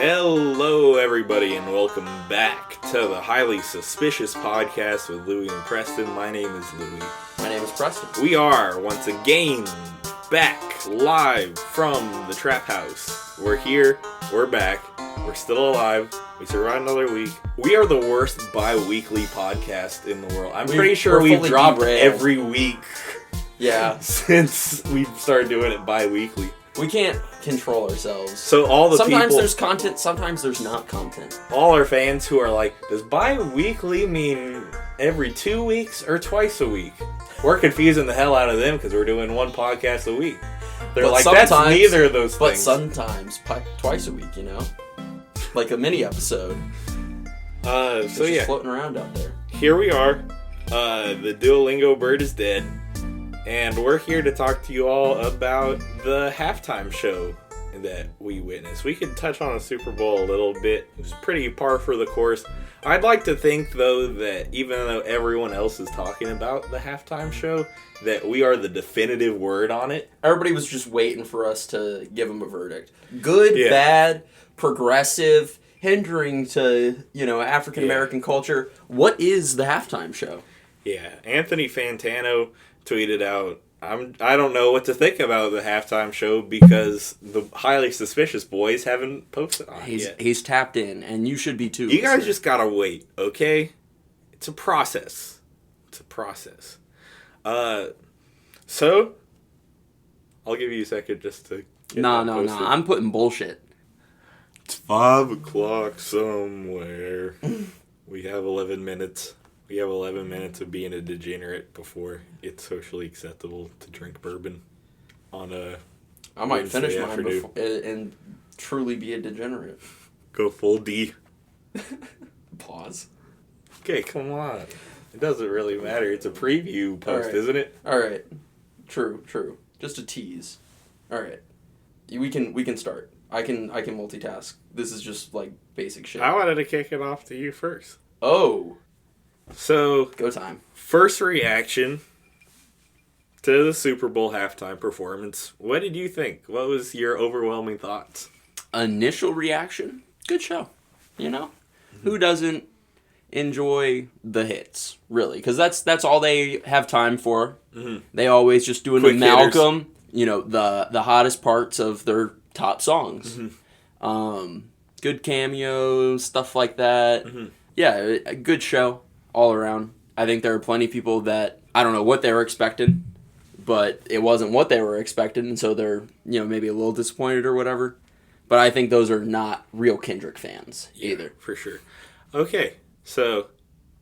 Hello, everybody, and welcome back to the Highly Suspicious Podcast with Louie and Preston. My name is Louie. My name is Preston. We are, once again, back live from the Trap House. We're here, we're back, we're still alive, we survived another week. We are the worst bi-weekly podcast in the world. I'm pretty sure we've dropped every week. Yeah. Since we've started doing it bi-weekly. We can't control ourselves. So all the sometimes there's content, sometimes there's not content. All our fans who are like, does bi-weekly mean every 2 weeks or twice a week? We're confusing the hell out of them because we're doing one podcast a week. They're like, that's neither of those things. But sometimes twice a week, you know? Like a mini episode. Just floating around out there. Here we are. The Duolingo bird is dead. And we're here to talk to you all about the halftime show that we witnessed. We could touch on a Super Bowl a little bit. It was pretty par for the course. I'd like to think, though, that even though everyone else is talking about the halftime show, that we are the definitive word on it. Everybody was just waiting for us to give them a verdict. Good, bad, progressive, hindering to, African American culture. What is the halftime show? Yeah, Anthony Fantano tweeted out, I don't know what to think about the halftime show because the Highly Suspicious boys haven't posted on it yet. He's tapped in, and you should be too. You guys just gotta wait, okay? It's a process. So, I'll give you a second just to get No. I'm putting bullshit. It's 5 o'clock somewhere. We have 11 minutes. We have 11 minutes of being a degenerate before it's socially acceptable to drink bourbon on a I might finish mine and truly be a degenerate. Go full D. Pause. Okay, come on. It doesn't really matter. It's a preview post, isn't it? All right. True. Just a tease. All right. We can start. I can multitask. This is just like basic shit. I wanted to kick it off to you first. Oh. So, go time. First reaction to the Super Bowl halftime performance. What did you think? What was your overwhelming thoughts? Initial reaction? Good show. Who doesn't enjoy the hits, really? Because that's all they have time for. Mm-hmm. They always just do an quick amalgam, hitters. The hottest parts of their top songs. Mm-hmm. Good cameos, stuff like that. Mm-hmm. Yeah, a good show. All around. I think there are plenty of people that I don't know what they were expecting, but it wasn't what they were expecting, and so they're, maybe a little disappointed or whatever. But I think those are not real Kendrick fans either. For sure. Okay, so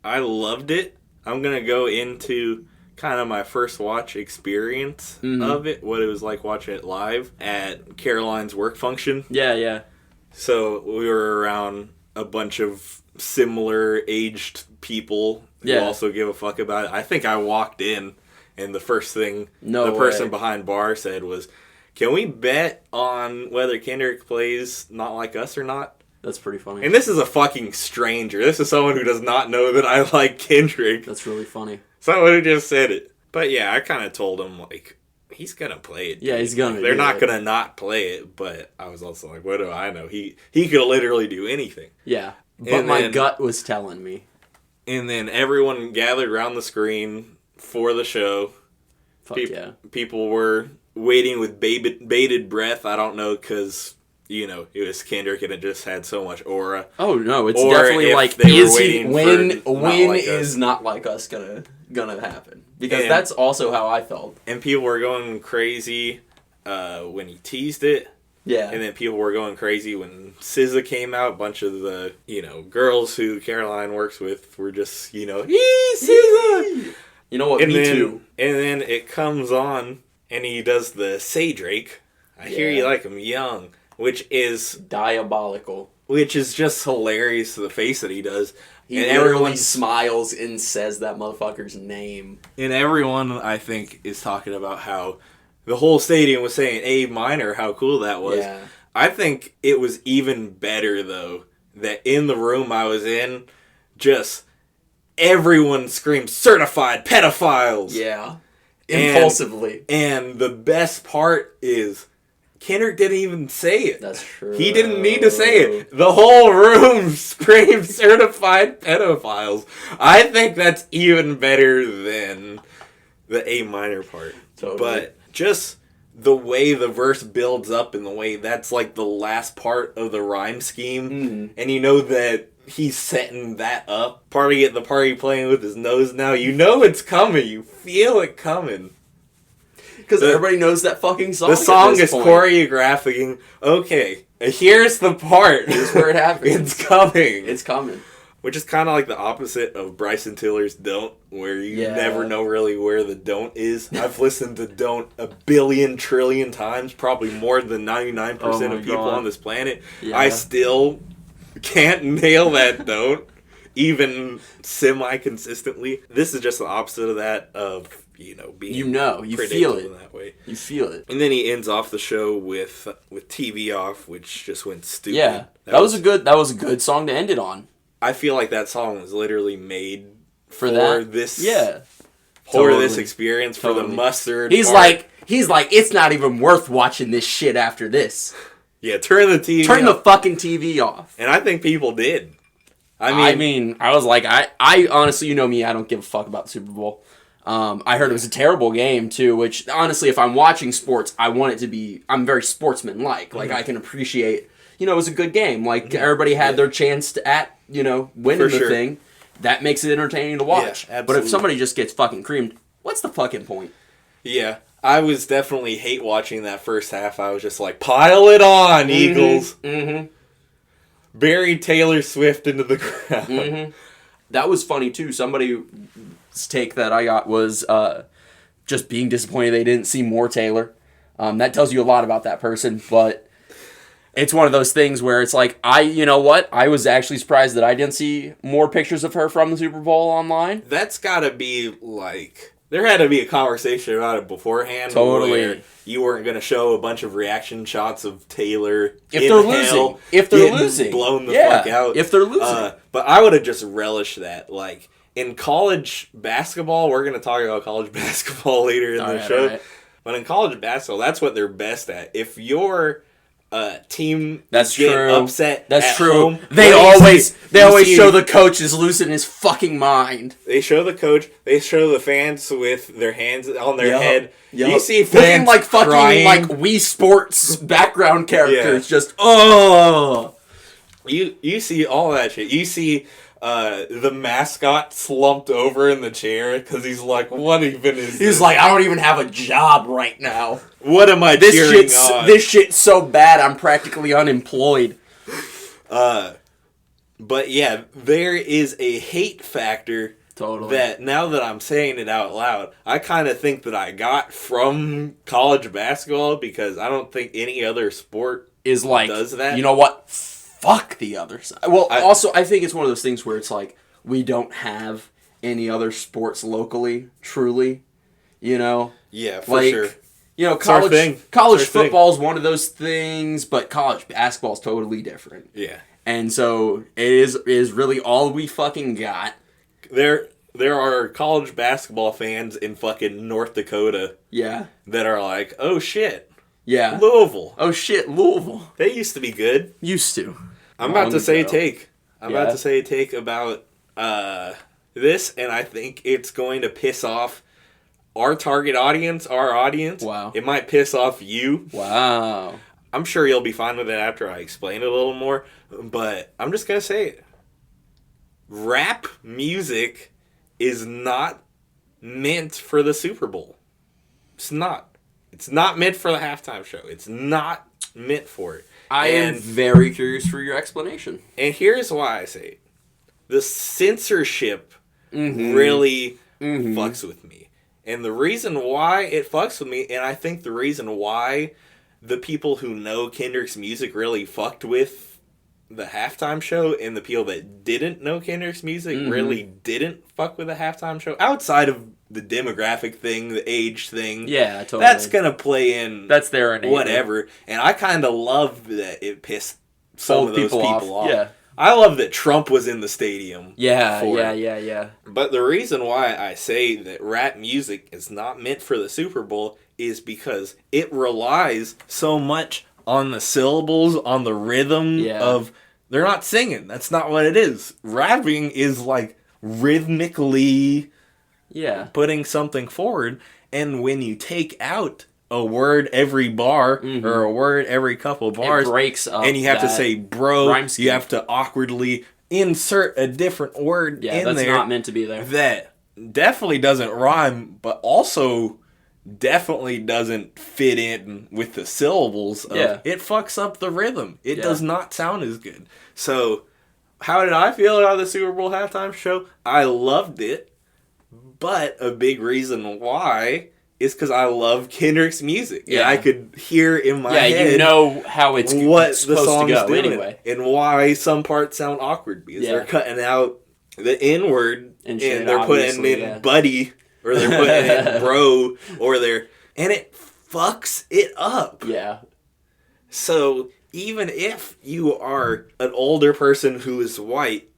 I loved it. I'm going to go into kind of my first watch experience of it, what it was like watching it live at Caroline's work function. Yeah. So we were around a bunch of similar aged people who also give a fuck about it. I think I walked in and the first thing person behind bar said was, can we bet on whether Kendrick plays Not Like Us or not? That's pretty funny. And this is a fucking stranger. This is someone who does not know that I like Kendrick. That's really funny. Someone who just said it. But yeah, I kind of told him, he's going to play it. Yeah, he's going to. They're not going to not play it, but I was also like, what do I know? He could literally do anything. Yeah. But my gut was telling me. And then everyone gathered around the screen for the show. People were waiting with bated breath. I don't know, because, it was Kendrick and it just had so much aura. Oh, no, it's definitely like, when is Not Like Us gonna happen? Because that's also how I felt. And people were going crazy when he teased it. Yeah. And then people were going crazy when SZA came out. A bunch of the, girls who Caroline works with were just, SZA! You know what, too. And then it comes on, and he does the Say Drake. I hear you like him young, which is diabolical. Which is just hilarious to the face that he does. And everyone smiles and says that motherfucker's name. And everyone, I think, is talking about how the whole stadium was saying A minor, how cool that was. Yeah. I think it was even better, though, that in the room I was in, just everyone screamed, certified pedophiles! Yeah. Impulsively. And the best part is Kendrick didn't even say it. That's true. He didn't need to say it. The whole room screamed certified pedophiles. I think that's even better than the A minor part. Totally. But just the way the verse builds up and the way that's like the last part of the rhyme scheme. And you know that he's setting that up. Party at the party playing with his nose now. You know it's coming. You feel it coming. Because everybody knows that fucking song. The song is choreographing. Okay, here's the part. Here's where it happens. It's coming. It's coming. Which is kind of like the opposite of Bryson Tiller's Don't, where you never know really where the don't is. I've listened to Don't a billion trillion times, probably more than 99% of people on this planet. Yeah. I still can't nail that Don't, even semi-consistently. This is just the opposite of that, of, being you feel it. In that way. You feel it. And then he ends off the show with TV Off, which just went stupid. Yeah, that was a good song to end it on. I feel like that song was literally made for this. Yeah. For this experience, for the mustard. He's like, it's not even worth watching this shit after this. Yeah, turn the TV Turn off. the fucking TV off. And I think people did. I mean, I was like, I honestly, you know me, I don't give a fuck about the Super Bowl. I heard it was a terrible game, too, which, honestly, if I'm watching sports, I want it to be, I'm very sportsman-like. Like, I can appreciate, it was a good game. Like, everybody had their chance at, winning the thing. That makes it entertaining to watch. Yeah, but if somebody just gets fucking creamed, what's the fucking point? Yeah. I was definitely hate watching that first half. I was just like, pile it on, Eagles. Bury Taylor Swift into the ground. That was funny, too. Somebody's take that I got was just being disappointed they didn't see more Taylor. That tells you a lot about that person, but it's one of those things where it's like, you know what? I was actually surprised that I didn't see more pictures of her from the Super Bowl online. That's gotta be, like, there had to be a conversation about it beforehand. Totally. Where you weren't going to show a bunch of reaction shots of Taylor if they're losing. Blown the fuck out. If they're losing. But I would have just relished that. Like, in college basketball, we're going to talk about college basketball later in the show. Right. But in college basketball, that's what they're best at. If your team upset home, they always show the coach is losing his fucking mind. They show the coach, they show the fans with their hands on their head. Yep. You see fans looking like fucking crying. like Wii Sports background characters just You see all that shit. You see the mascot slumped over in the chair because he's like, what even is this? He's like, I don't even have a job right now. What am I cheering on? This shit's so bad, I'm practically unemployed. But yeah, there is a hate factor that, now that I'm saying it out loud, I kind of think that I got from college basketball, because I don't think any other sport does that. You know what? Fuck the other side. Well, I think it's one of those things where it's like, we don't have any other sports locally, truly, Yeah, for sure. College football is one of those things, but college basketball is totally different. Yeah. And so it is really all we fucking got. There are college basketball fans in fucking North Dakota. Yeah. That are like, oh shit. Yeah. Louisville. Oh shit, Louisville. They used to be good. Used to. I'm about to say a take. About to say a take about this, and I think it's going to piss off our target audience, our audience. Wow. It might piss off you. Wow. I'm sure you'll be fine with it after I explain it a little more, but I'm just going to say it. Rap music is not meant for the Super Bowl. It's not. It's not meant for the halftime show. It's not meant for it. I am very curious for your explanation. And here's why I say it. The censorship really fucks with me. And the reason why it fucks with me, and I think the reason why the people who know Kendrick's music really fucked with the halftime show, and the people that didn't know Kendrick's music really didn't fuck with the halftime show, outside of the demographic thing, the age thing. Yeah, totally. That's going to play in. That's there. Whatever. And I kind of love that it pissed some of those people off. Yeah. I love that Trump was in the stadium. Yeah, for yeah, it. yeah, yeah. But the reason why I say that rap music is not meant for the Super Bowl is because it relies so much on the syllables, on the rhythm of... They're not singing. That's not what it is. Rapping is like rhythmically putting something forward. And when you take out a word every bar or a word every couple bars, it breaks up, and you have to say bro, you have to awkwardly insert a different word in that's there. not meant to be there. That definitely doesn't rhyme, but also definitely doesn't fit in with the syllables. It fucks up the rhythm. It does not sound as good. So, how did I feel about the Super Bowl halftime show? I loved it, but a big reason why is because I love Kendrick's music. Yeah, and I could hear in my head, you know how it's what supposed the song's to go doing anyway, and why some parts sound awkward because they're cutting out the N word and they're putting in buddy. Or they're putting in bro, and it fucks it up. Yeah. So, even if you are an older person who is white,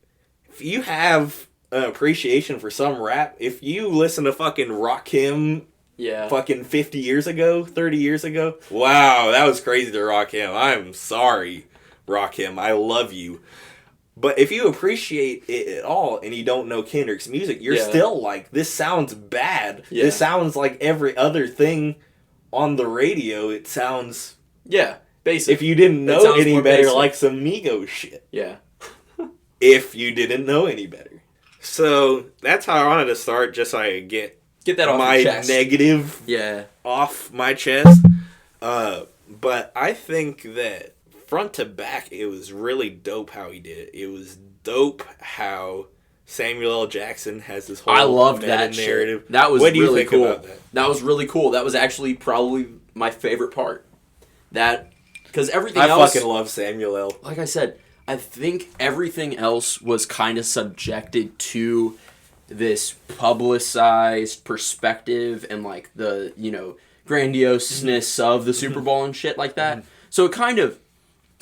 if you have an appreciation for some rap, if you listen to fucking Rakim fucking 50 years ago, 30 years ago, wow, that was crazy to Rakim. I'm sorry, Rakim. I love you. But if you appreciate it at all and you don't know Kendrick's music, you're still like, this sounds bad. Yeah. This sounds like every other thing on the radio. It sounds... Yeah, basic. If you didn't know any better, basic. Like some Migos shit. Yeah. If you didn't know any better. So, that's how I wanted to start, just so I get that off my chest. Negative off my chest. But I think that front to back, it was really dope how he did it. It was dope how Samuel L. Jackson has this whole I loved that narrative. Shit. That was what do really you think cool. About that? That was really cool. That was actually probably my favorite part. That because everything else, I fucking love Samuel L. Like I said, I think everything else was kind of subjected to this publicized perspective and like the grandioseness of the Super Bowl and shit like that. So it kind of.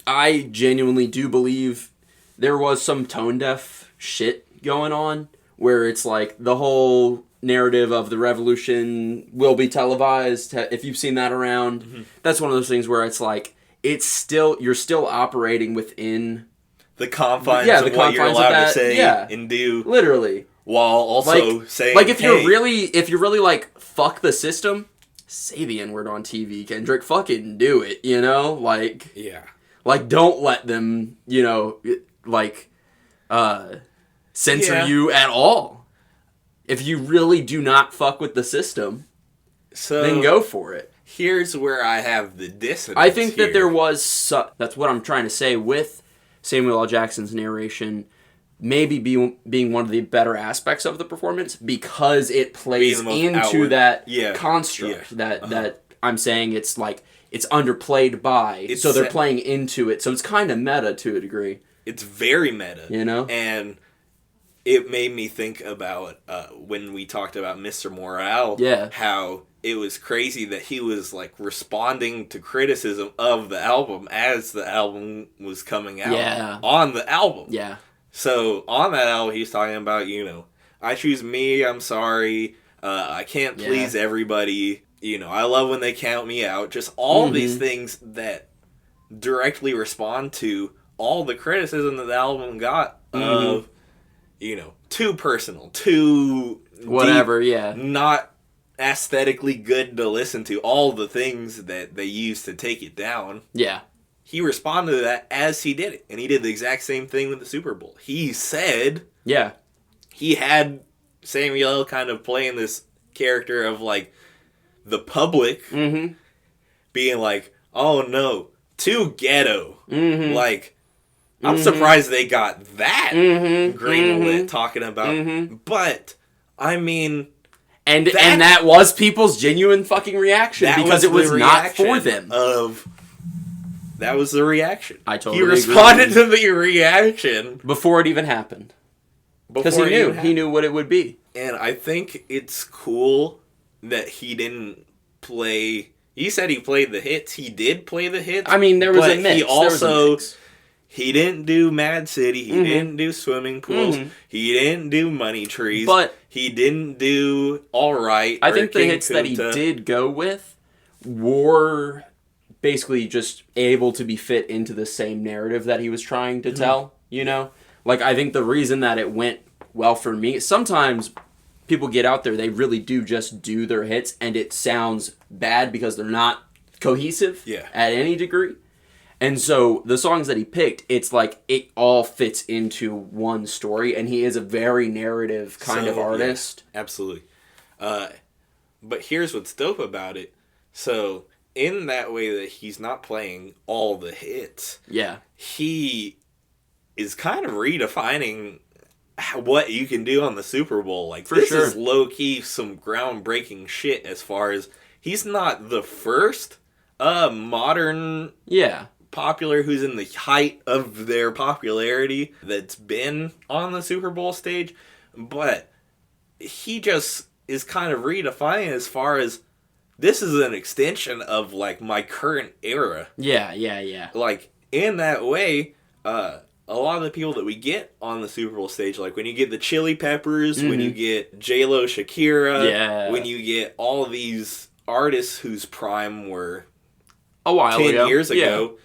I genuinely do believe there was some tone-deaf shit going on where it's like the whole narrative of the revolution will be televised. If you've seen that around, that's one of those things where it's like you're still operating within the confines of what you're allowed to say and do. Literally. While also saying, like if you're really like fuck the system, say the N-word on TV, Kendrick. Fucking do it, Like Like, don't let them, censor you at all. If you really do not fuck with the system, then go for it. Here's where I have the dissonance. I think that there was... that's what I'm trying to say with Samuel L. Jackson's narration maybe being one of the better aspects of the performance because it plays into that construct that I'm saying it's like... It's underplayed by, so they're playing into it. So it's kind of meta to a degree. It's very meta. And it made me think about when we talked about Mr. Morale. Yeah. How it was crazy that he was like responding to criticism of the album as the album was coming out. Yeah. On the album. Yeah. So on that album, he's talking about, I choose me, I'm sorry, I can't please everybody. I love when they count me out. Just all these things that directly respond to all the criticism that the album got of, too personal, too whatever, deep, not aesthetically good to listen to. All the things that they used to take it down. Yeah. He responded to that as he did it. And he did the exact same thing with the Super Bowl. He said... Yeah. He had Samuel L. kind of playing this character of, like... the public being like, oh no, too ghetto. Like, I'm surprised they got that greenlit talking about. But, I mean... And that was people's genuine fucking reaction because it was not for them. That was the reaction. I totally agree. He responded to the reaction. Before it even happened. Because he knew what it would be. And I think it's cool... that he didn't play... He said he played the hits. He did play the hits. I mean, there was a mix. He also... he didn't do Mad City. He didn't do swimming pools. He didn't do Money Trees. But he didn't do All Right. I think the King hits that he Kunta. did go with were basically just able to be fit into the same narrative that he was trying to tell, you know? Like, I think the reason that it went well for me, sometimes people get out there, they really do just do their hits, and it sounds bad because they're not cohesive at any degree. And so the songs that he picked, it's like it all fits into one story, and he is a very narrative kind of artist. Yeah, absolutely. But here's what's dope about it. So in that way that he's not playing all the hits, he is kind of redefining what you can do on the Super Bowl. Like, this is low-key some groundbreaking shit as far as he's not the first modern popular who's in the height of their popularity that's been on the Super Bowl stage, but he just is kind of redefining as far as this is an extension of, like, my current era. Yeah. Like, in that way, a lot of the people that we get on the Super Bowl stage, like when you get the Chili Peppers, when you get J-Lo, Shakira, when you get all of these artists whose prime were a while 10 ago. years ago,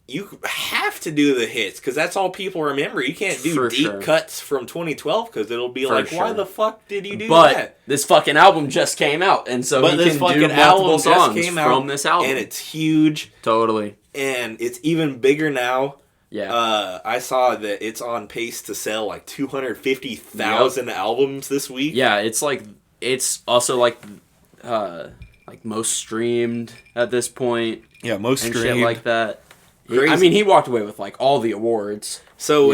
you have to do the hits, because that's all people remember. You can't do deep cuts from 2012, because it'll be why the fuck did you do that? But this fucking album just came out, and so he can do multiple songs from this album. And it's huge. Totally. And it's even bigger now. Yeah. I saw that it's on pace to sell like 250,000 albums this week. Yeah, it's also like most streamed at this point. Yeah, most and streamed. Shit like that. Crazy. I mean, he walked away with like all the awards. So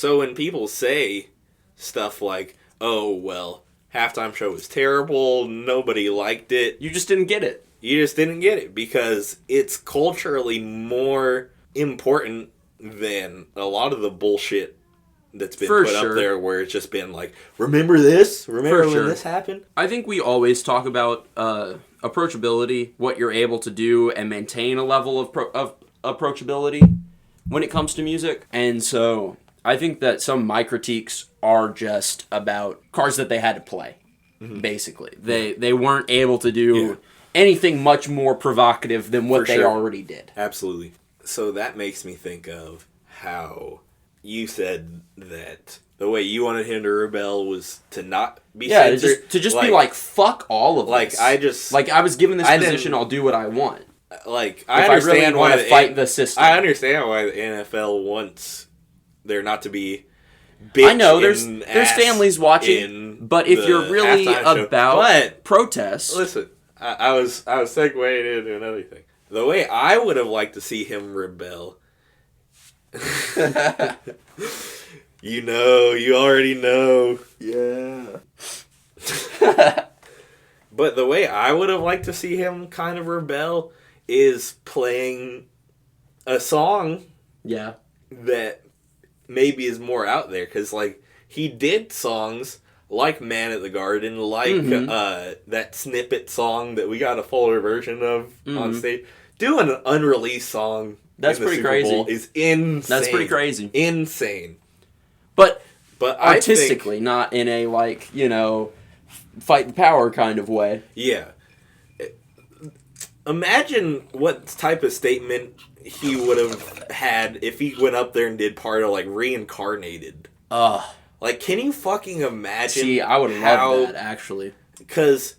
when people say stuff like, "Oh, well, halftime show was terrible, nobody liked it," you just didn't get it. You just didn't get it because it's culturally more important than a lot of the bullshit that's been put up there, where it's just been like, remember this? Remember when this happened? I think we always talk about approachability, what you're able to do and maintain a level of approachability when it comes to music. And so I think that some of my critiques are just about cards that they had to play, basically. They weren't able to do anything much more provocative than what they already did. Absolutely. So that makes me think of how you said that the way you wanted him to rebel was to not be censored. to just be like, fuck all of this. I was given this position, I'll do what I want. Like, I understand really want to fight the system. I understand why the NFL wants there not to be bitch. I know there's families watching, but if you're really about protests, listen, I was segueing into another thing. The way I would have liked to see him rebel, you already know. Yeah. But the way I would have liked to see him kind of rebel is playing a song that maybe is more out there. Because, like, he did songs like Man at the Garden, like that snippet song that we got a fuller version of on stage. Doing an unreleased song that's pretty crazy. Bowl is insane. That's pretty crazy. Insane. But artistically, not in a, like, fight the power kind of way. Yeah. Imagine what type of statement he would have had if he went up there and did part of, like, Reincarnated. Like, can you fucking imagine? See, I would love that, actually. Because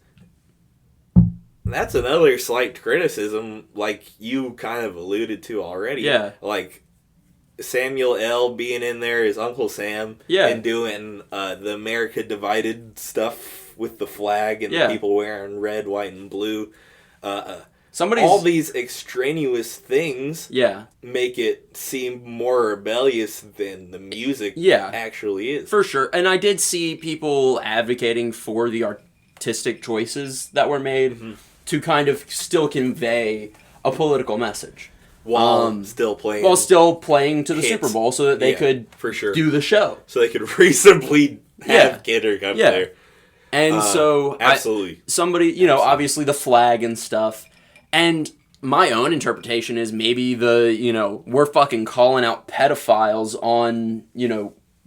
that's another slight criticism, like you kind of alluded to already. Yeah. Like, Samuel L. being in there as Uncle Sam. Yeah. And doing the America Divided stuff with the flag and the people wearing red, white, and blue. All these extraneous things make it seem more rebellious than the music actually is. For sure. And I did see people advocating for the artistic choices that were made to kind of still convey a political message. While still playing to the Super Bowl so that they could do the show. So they could reasonably have Kidder come there. And so absolutely. Somebody, obviously the flag and stuff. And My own interpretation is maybe we're fucking calling out pedophiles on,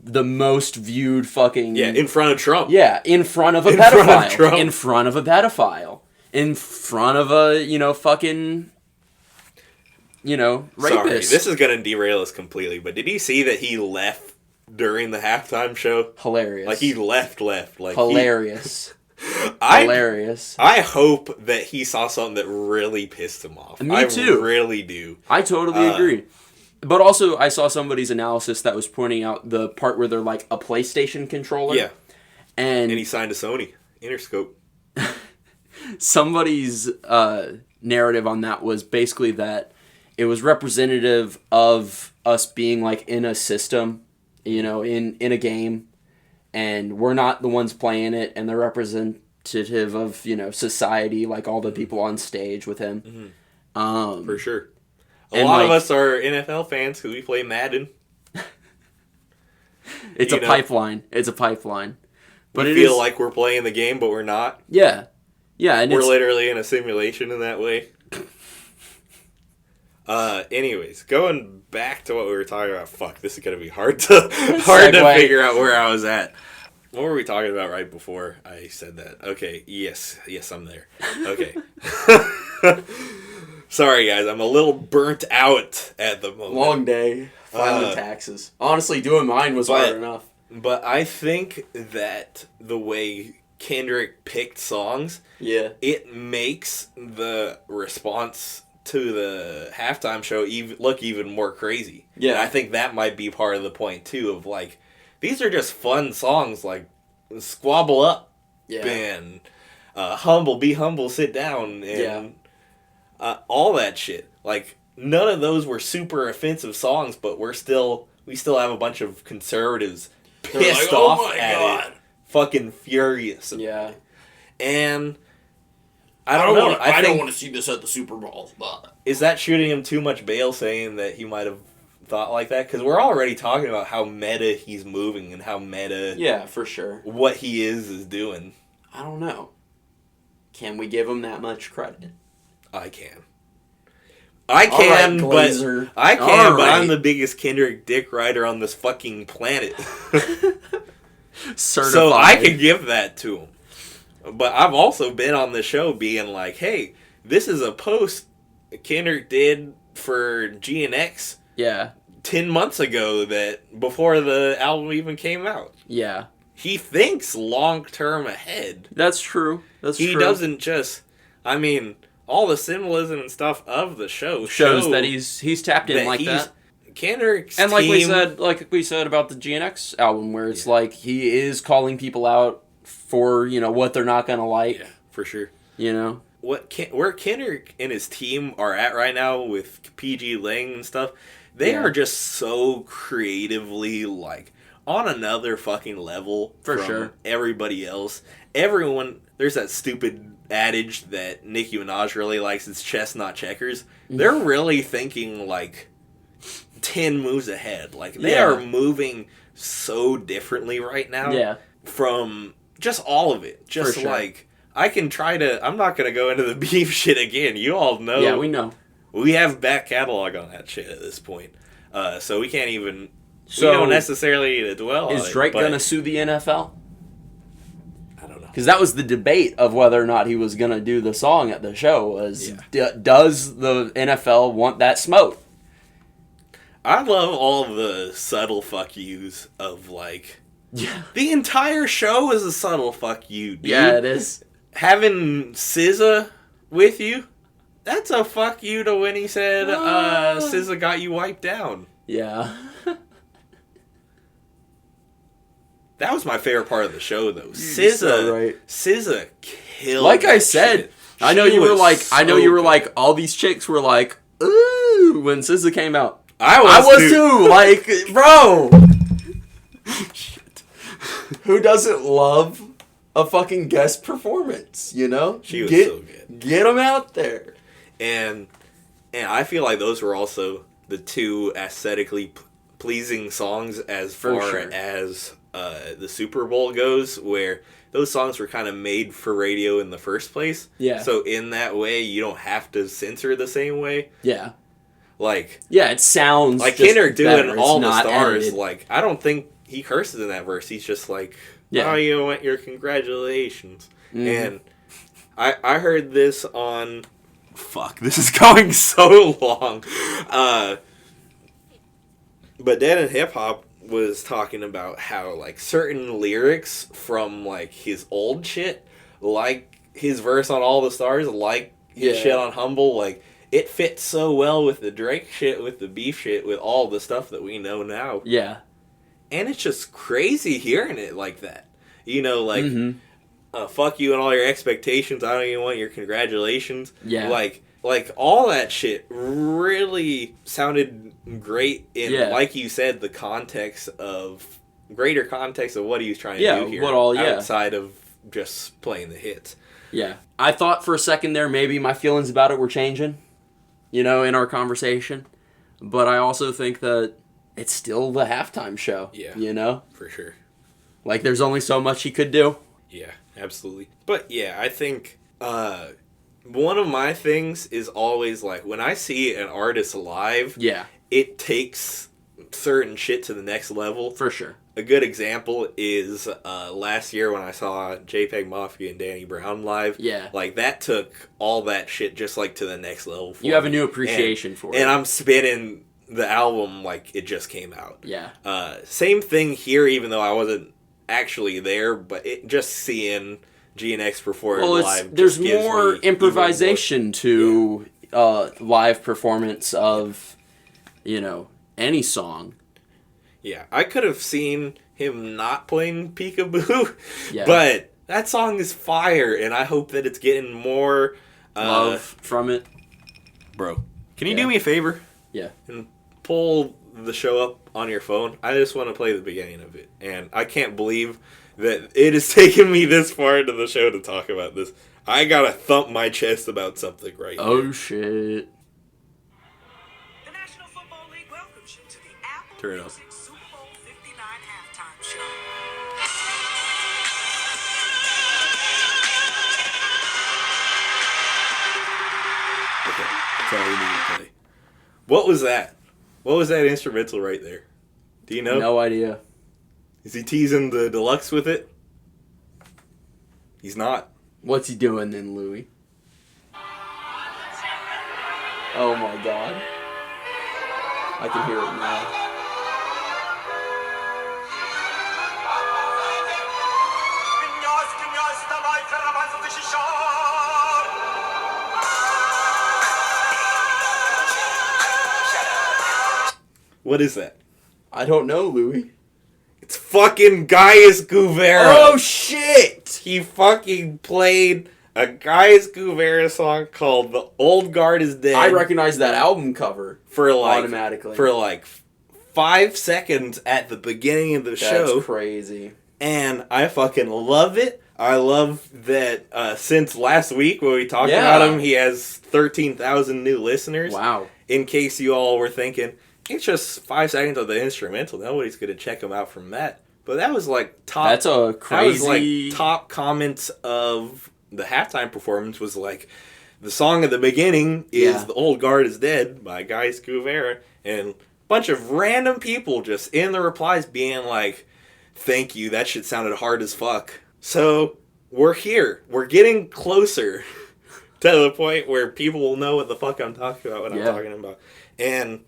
the most viewed fucking... Yeah, in front of Trump. Yeah, in front of a pedophile. In front of a pedophile. In front of a, fucking... rapist. Sorry, this is going to derail us completely, but did you see that he left during the halftime show? Hilarious. Like, he left. Like, hilarious. Hilarious. I hope that he saw something that really pissed him off. Me too. I really do. I totally agree. But also, I saw somebody's analysis that was pointing out the part where they're like a PlayStation controller. Yeah. And he signed a Sony Interscope. Somebody's narrative on that was basically that it was representative of us being like in a system, in a game, and we're not the ones playing it, and they're representative of, society, like all the people on stage with him. Mm-hmm. For sure. A lot of us are NFL fans because we play Madden. It's a pipeline. It's a pipeline. But we feel like we're playing the game, but we're not. Yeah. Yeah, and we're literally in a simulation in that way. Anyways, going back to what we were talking about. Fuck, this is gonna be hard to figure out where I was at. What were we talking about right before I said that? Okay, yes, I'm there. Okay. Sorry, guys, I'm a little burnt out at the moment. Long day, filing taxes. Honestly, doing mine was hard enough. But I think that the way Kendrick picked songs, it makes the response to the halftime show look even more crazy. Yeah, and I think that might be part of the point too. Of like, these are just fun songs like "Squabble Up" and "Be Humble, Sit Down" and all that shit. Like, none of those were super offensive songs, but we still have a bunch of conservatives pissed off at it, fucking furious. Yeah, and I don't know. I don't want to see this at the Super Bowl. But is that shooting him too much bail, saying that he might have thought like that? Because we're already talking about how meta he's moving and how meta. Yeah, for sure. What he is doing. I don't know. Can we give him that much credit? I can, but I'm the biggest Kendrick dick rider on this fucking planet. Certified. So I can give that to him. But I've also been on the show being like, hey, this is a post Kendrick did for GNX 10 months ago, that before the album even came out. Yeah. He thinks long term ahead. That's true. He doesn't just, all the symbolism and stuff of the show shows that he's tapped in like that. Kendrick's and like team, we said about the GNX album, where it's like he is calling people out for what they're not gonna like. Yeah, for sure. Where Kendrick and his team are at right now with PG Lang and stuff, they are just so creatively like on another fucking level from everybody else. Everyone, there's that stupid adage that Nicki Minaj really likes, it's chess not checkers. They're really thinking like 10 moves ahead. Like, they are moving so differently right now. Yeah. From just all of it. Just like, I'm not going to go into the beef shit again. You all know. Yeah, we know. We have back catalog on that shit at this point. So we can't even, we don't necessarily need to dwell on it. Is Drake going to sue the NFL? Because that was the debate of whether or not he was going to do the song at the show. Was does the NFL want that smoke? I love all of the subtle fuck yous of like... Yeah. The entire show is a subtle fuck you, dude. Yeah, it is. Having SZA with you, that's a fuck you to when he said SZA got you wiped down. Yeah. That was my favorite part of the show, though. SZA killed. Like I said, I know you were like, all these chicks were like, ooh, when SZA came out. I was too. Like, bro. Shit. Who doesn't love a fucking guest performance? She was so good. Get them out there. And I feel like those were also the two aesthetically pleasing songs as far as the Super Bowl goes, where those songs were kind of made for radio in the first place. Yeah. So in that way, you don't have to censor the same way. Yeah. Like, yeah, it sounds like just Kendrick doing better. All It's the not Stars. edited. Like, I don't think he curses in that verse. He's just like, Yeah. oh, you want your congratulations. Mhm. And I heard this on... Fuck, this is going so long. But Dead in Hip Hop was talking about how, like, certain lyrics from, like, his old shit, like his verse on All the Stars, like his Yeah. shit on Humble, like, it fits so well with the Drake shit, with the beef shit, with all the stuff that we know now. Yeah. And it's just crazy hearing it like that. You know, like, fuck you and all your expectations, I don't even want your congratulations. Yeah. Like all that shit really sounded great in, like you said, the greater context of what he was trying to do here. Outside of just playing the hits. Yeah. I thought for a second there maybe my feelings about it were changing, in our conversation. But I also think that it's still the halftime show. Yeah. For sure. Like, there's only so much he could do. Yeah, absolutely. But yeah, I think one of my things is always like when I see an artist live, it takes certain shit to the next level. For sure. A good example is last year when I saw JPEG Mafia and Danny Brown live. Yeah. Like, that took all that shit just, like, to the next level for You have me. a new appreciation for it. And I'm spinning the album like it just came out. Yeah. Same thing here, even though I wasn't actually there, but just seeing GNX perform live. There's more improvisation to live performance of, any song. Yeah, I could have seen him not playing Peekaboo, Yeah. but that song is fire, and I hope that it's getting more love from it. Bro, can you do me a favor? Yeah. And pull the show up on your phone. I just want to play the beginning of it, and I can't believe that it has taken me this far into the show to talk about this. I gotta thump my chest about something right now. Oh, shit. The National Football League welcomes you to the Apple Turn it up. Music Super Bowl 59 halftime show. Okay, that's all you need to play. What was that? What was that instrumental right there? Do you know? No idea. Is he teasing the deluxe with it? He's not. What's he doing then, Louis? Oh my god. I can hear it now. What is that? I don't know, Louis. It's fucking Gaius Guvera. Oh shit! He fucking played a Gaius Guvera song called "The Old Guard Is Dead." I recognize that album cover for like automatically. For like 5 seconds at the beginning of the show. That's crazy. And I fucking love it. I love that since last week when we talked about him, he has 13,000 new listeners. Wow. In case you all were thinking, it's just 5 seconds of the instrumental. Nobody's going to check him out from that. But that was like top... That's a crazy... That was like top comments of the halftime performance was like, the song at the beginning is "The Old Guard Is Dead" by Gaius Guvera. And a bunch of random people just in the replies being like, thank you, that shit sounded hard as fuck. So, we're here. We're getting closer to the point where people will know what the fuck I'm talking about when I'm talking about. And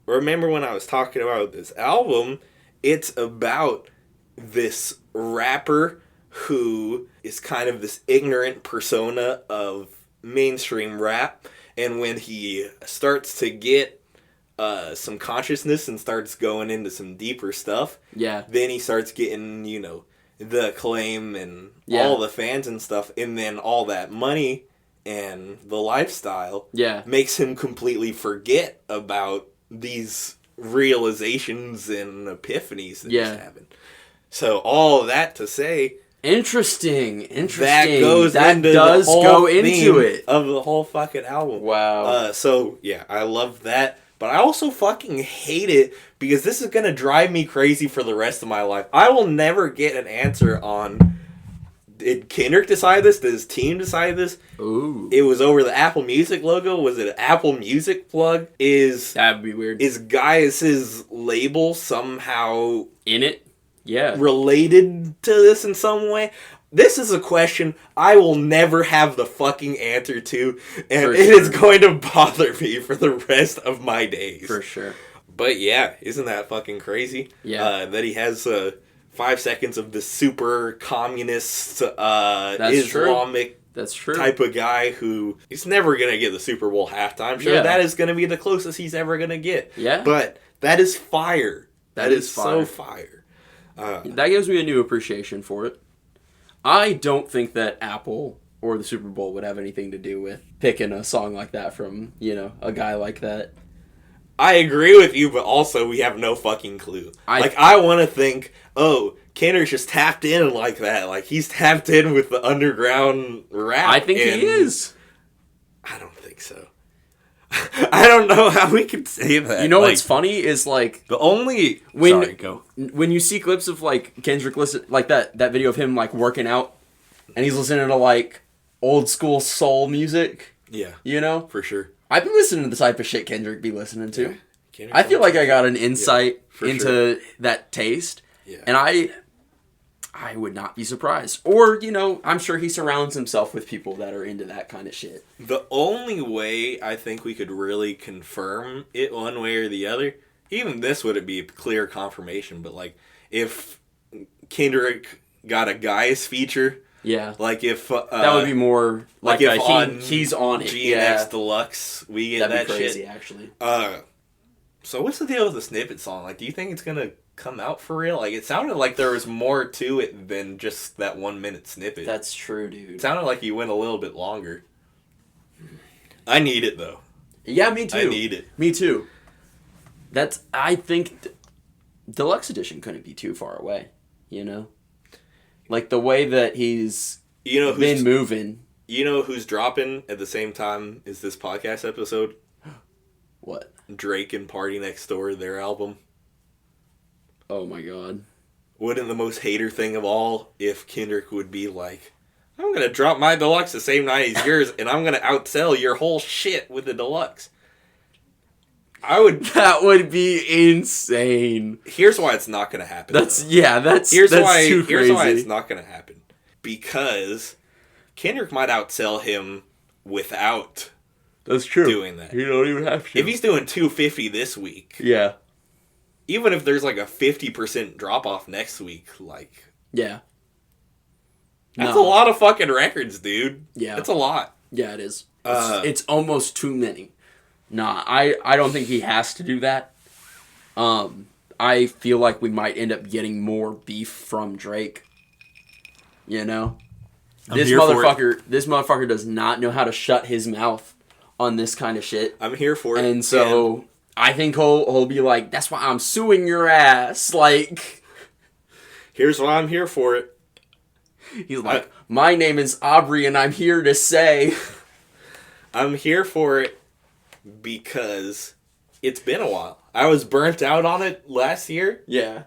remember when I was talking about this album, it's about this rapper who is kind of this ignorant persona of mainstream rap. And when he starts to get some consciousness and starts going into some deeper stuff, then he starts getting, the acclaim and all the fans and stuff, and then all that money and the lifestyle makes him completely forget about these realizations and epiphanies that he's having. So all of that to say, Interesting. that goes into does the whole go into theme it of the whole fucking album. Wow. So yeah, I love that. but I also fucking hate it because this is going to drive me crazy for the rest of my life. I will never get an answer on, did Kendrick decide this? Did his team decide this? Ooh. It was over the Apple Music logo. Was it an Apple Music plug? That'd be weird. Is Gaius's label somehow in it? Yeah. related to this in some way? This is a question I will never have the fucking answer to, and For it sure. is going to bother me for the rest of my days. For sure. But yeah, isn't that fucking crazy? Yeah. That he has 5 seconds of the super communist That's Islamic That's true. type of guy who he's never going to get the Super Bowl halftime show. Yeah. That is going to be the closest he's ever going to get. Yeah. But that is fire. That is so fire. That gives me a new appreciation for it. I don't think that Apple or the Super Bowl would have anything to do with picking a song like that from, a guy like that. I agree with you, but also we have no fucking clue. I want to think, Kendrick's just tapped in like that. Like, he's tapped in with the underground rap. I think he is. I don't think so. I don't know how we could say that. You know what's funny is, like, the only... when go. when you see clips of, like, Kendrick listen, like that video of him, like, working out, and he's listening to, like, old school soul music, Yeah, for sure. I've been listening to the type of shit Kendrick be listening to. Yeah. I feel like I got an insight for into that taste, Yeah. and I would not be surprised. Or, I'm sure he surrounds himself with people that are into that kind of shit. The only way I think we could really confirm it one way or the other, even this wouldn't be a clear confirmation, but like if Kendrick got a Gaius feature, Yeah. like if that would be more like if he's on it. GNX Yeah. Deluxe, we get That'd that be crazy, shit. actually. So what's the deal with the snippet song? Like, do you think it's gonna come out for real? Like, it sounded like there was more to it than just that 1 minute snippet. That's true, dude. It sounded like he went a little bit longer. I need it though. Yeah, me too. I need it. Me too. I think Deluxe Edition couldn't be too far away, Like the way that he's been moving. You know who's dropping at the same time as this podcast episode? What? Drake and Party Next Door, their album. Oh my god. Wouldn't the most hater thing of all if Kendrick would be like, I'm going to drop my Deluxe the same night as yours, and I'm going to outsell your whole shit with the Deluxe. That would be insane. Here's why it's not going to happen. Here's Here's why why it's not going to happen. Because Kendrick might outsell him without That's true. doing that. You don't even have to. If he's doing 250 this week, Yeah. even if there's like a 50% drop off next week, like, Yeah. that's a lot of fucking records, dude. Yeah. That's a lot. Yeah, it is. It's almost too many. Nah, I don't think he has to do that. I feel like we might end up getting more beef from Drake. This here for motherfucker does not know how to shut his mouth on this kind of shit. I'm here for it. And so I think he'll be like, that's why I'm suing your ass. Like, here's why I'm here for it. He's like, my name is Aubrey and I'm here to say. I'm here for it because it's been a while. I was burnt out on it last year. Yeah.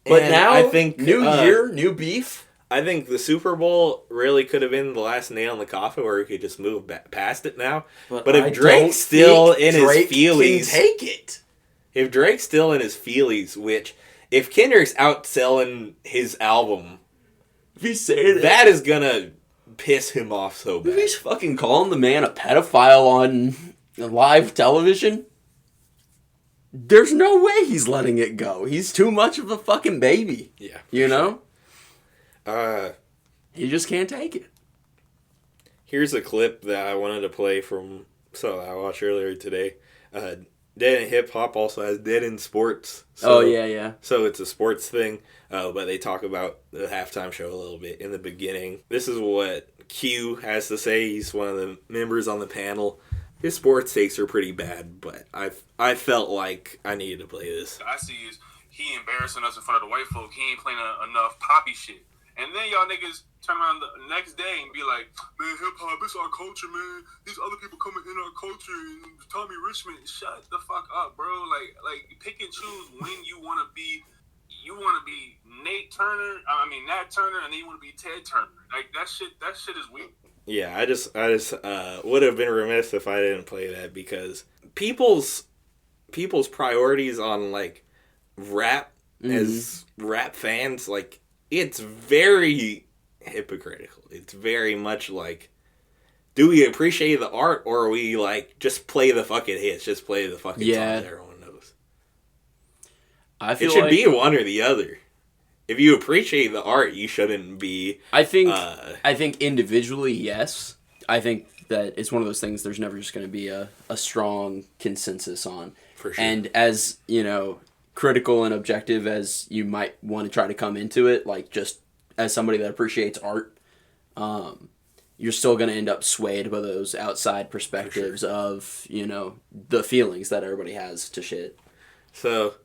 But and now, I think new year, new beef. I think the Super Bowl really could have been the last nail in the coffin where we could just move past it now. But if Drake's still in his feelies, take it. If Drake's still in his feelies, which if Kendrick's outselling his album, If he's saying that is gonna piss him off so bad. If he's fucking calling the man a pedophile on live television, there's no way he's letting it go. He's too much of a fucking baby. Yeah. You know? He just can't take it. Here's a clip that I wanted to play from something I watched earlier today. Dead in Hip Hop also has Dead in Sports. So, yeah. So it's a sports thing, but they talk about the halftime show a little bit in the beginning. This is what Q has to say. He's one of the members on the panel. His sports takes are pretty bad, but I felt like I needed to play this. I see is he embarrassing us in front of the white folk. He ain't playing enough poppy shit. And then y'all niggas turn around the next day and be like, man, hip hop, it's our culture, man. These other people coming in our culture and Tommy Richmond. Shut the fuck up, bro. Like pick and choose when you want to be. You want to be Nat Turner, and then you want to be Ted Turner. Like that shit is weird. Yeah, I just would have been remiss if I didn't play that because people's priorities on like rap as rap fans, like it's very hypocritical. It's very much like, do we appreciate the art or are we like just play the fucking hits, just play the fucking songs everyone knows? I feel it should be one or the other. If you appreciate the art, you shouldn't be. I think individually, yes. I think that it's one of those things. There's never just going to be a strong consensus on. For sure. And as critical and objective as you might want to try to come into it, like just as somebody that appreciates art, you're still going to end up swayed by those outside perspectives of the feelings that everybody has to shit. So.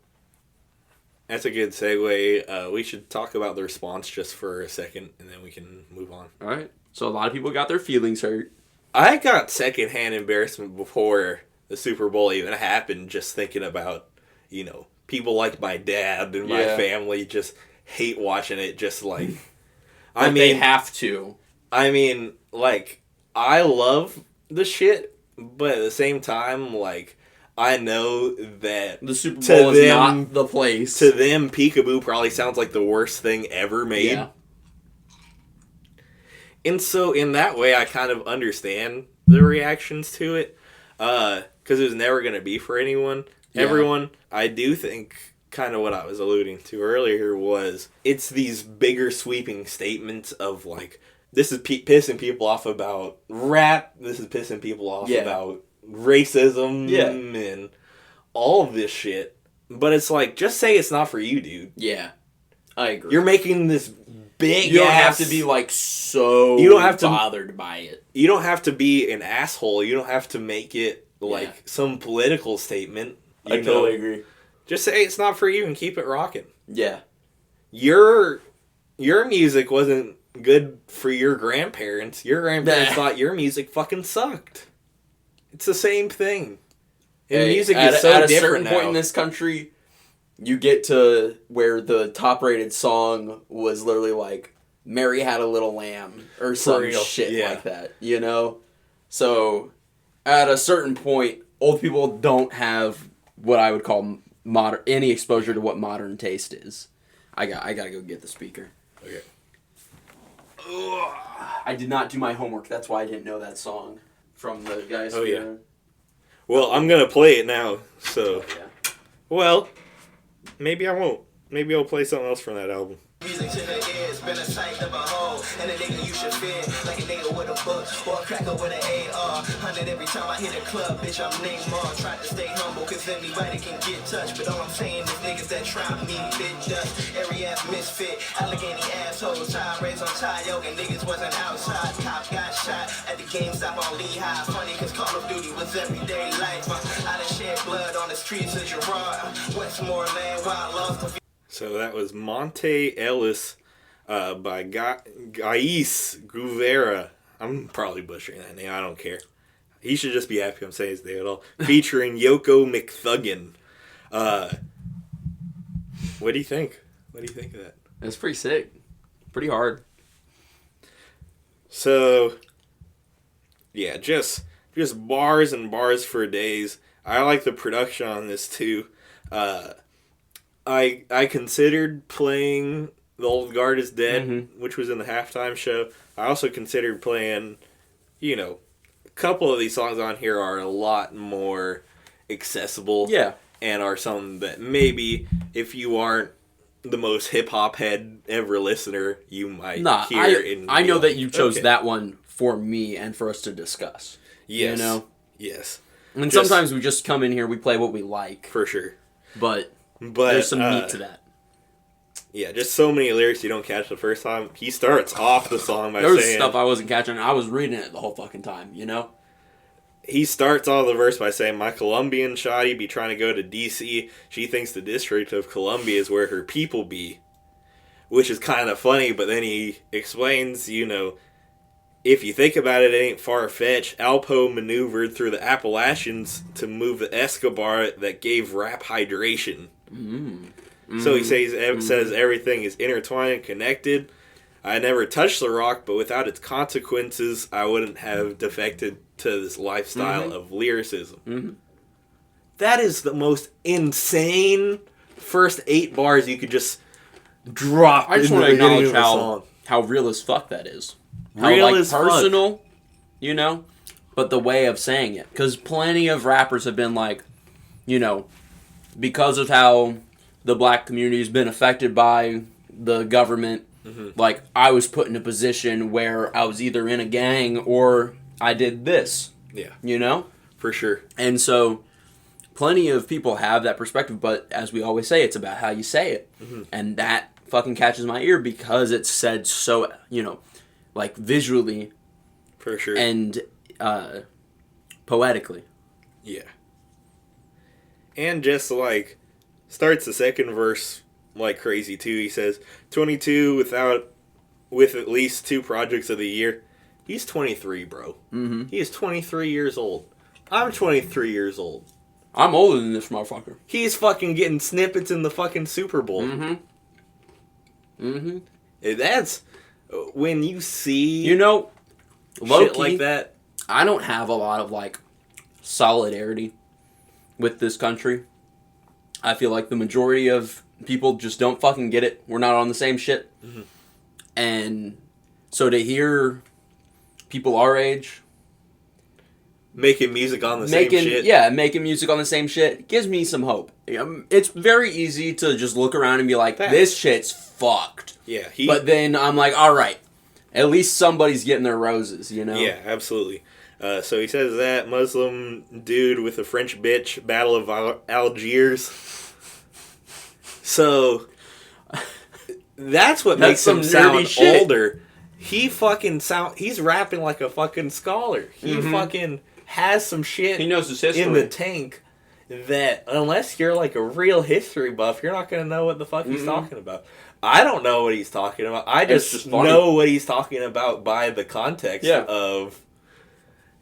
That's a good segue. We should talk about the response just for a second, and then we can move on. All right. So a lot of people got their feelings hurt. I got secondhand embarrassment before the Super Bowl even happened, just thinking about, people like my dad and my family just hate watching it, just like... they have to. I mean, like, I love the shit, but at the same time, like... I know that the Super Bowl is not the place. To them, Peekaboo probably sounds like the worst thing ever made. Yeah. And so, in that way, I kind of understand the reactions to it. Because it was never going to be for anyone. Yeah. Everyone, I do think, kind of what I was alluding to earlier was, it's these bigger sweeping statements of, like, this is pissing people off about rap, this is pissing people off about racism and all of this shit, but it's like, just say it's not for you, dude. Yeah, I agree. You're making this big. You don't have to be like so. You don't have to bothered by it. You don't have to be an asshole. You don't have to make it like some political statement. I totally agree. Just say it's not for you and keep it rocking. Yeah, your music wasn't good for your grandparents. Your grandparents thought your music fucking sucked. It's the same thing. And music is so different now. At a certain point in this country, you get to where the top-rated song was literally like, Mary Had a Little Lamb, or some shit like that, So, at a certain point, old people don't have what I would call any exposure to what modern taste is. I gotta go get the speaker. Okay. Ugh. I did not do my homework, that's why I didn't know that song. From the guys who... yeah. Well, I'm going to play it now, so... yeah. Well, maybe I won't. Maybe I'll play something else from that album. Music to the ears, been a sight of a hoe, and a nigga you should fear, like a nigga with a book, or a cracker with an AR, 100 every time I hit a club, bitch, I'm Neymar, tried to stay humble, cause anybody can get touched, but all I'm saying is niggas that trap me, bitch, dust, every ass misfit, Allegheny assholes, tie raised on tie, yoga, niggas wasn't outside, cop got shot, at the GameStop on Lehigh, funny cause Call of Duty was everyday life, I done shed blood on the streets of Girard, Westmoreland, where I lost the... So that was Monte Ellis by Gais Guvera. I'm probably butchering that name. I don't care. He should just be happy I'm saying his name at all. Featuring Yoko McThuggin. What do you think? What do you think of that? That's pretty sick. Pretty hard. So, yeah, just bars and bars for days. I like the production on this too. I considered playing The Old Guard is Dead, which was in the halftime show. I also considered playing, a couple of these songs on here are a lot more accessible. Yeah. And are something that maybe if you aren't the most hip-hop head ever listener, you might hear. I know that you chose that one for me and for us to discuss. Yes. Yes. And sometimes we just come in here, we play what we like. For sure. But there's some meat to that. Yeah, just so many lyrics you don't catch the first time. He starts off the song by saying... There was stuff I wasn't catching. I was reading it the whole fucking time, He starts off the verse by saying, my Colombian shawty be trying to go to D.C. She thinks the District of Columbia is where her people be. which is kind of funny, but then he explains, if you think about it, it ain't far-fetched. Alpo maneuvered through the Appalachians to move the Escobar that gave rap hydration. So he says everything is intertwined and connected. I never touched the rock, but without its consequences, I wouldn't have defected to this lifestyle of lyricism. That is the most insane first 8 bars you could just drop. I just want to acknowledge how real as fuck that is. How Real as personal, but the way of saying it. Because plenty of rappers have been like, because of how the black community has been affected by the government, like, I was put in a position where I was either in a gang or I did this. Yeah. For sure. And so, plenty of people have that perspective, but as we always say, it's about how you say it. And that fucking catches my ear because it's said so, like, visually. For sure. And poetically. Yeah. And just, like, starts the second verse like crazy, too. He says, 22 with at least 2 projects of the year. He's 23, bro. He is 23 years old. I'm 23 years old. I'm older than this motherfucker. He's fucking getting snippets in the fucking Super Bowl. That's... When you see... shit like that... I don't have a lot of, like, solidarity with this country. I feel like the majority of people just don't fucking get it. We're not on the same shit. And so to hear people our age... Making music on the same shit. Yeah, making music on the same shit gives me some hope. It's very easy to just look around and be like, this shit's fucked. Yeah. But then I'm like, alright, at least somebody's getting their roses, Yeah, absolutely. So he says that Muslim dude with a French bitch, Battle of Algiers. So that's what makes him sound older. He fucking he's rapping like a fucking scholar. He fucking has some shit he knows his history in the tank that unless you're like a real history buff, you're not going to know what the fuck he's talking about. I don't know what he's talking about. I just know what he's talking about by the context of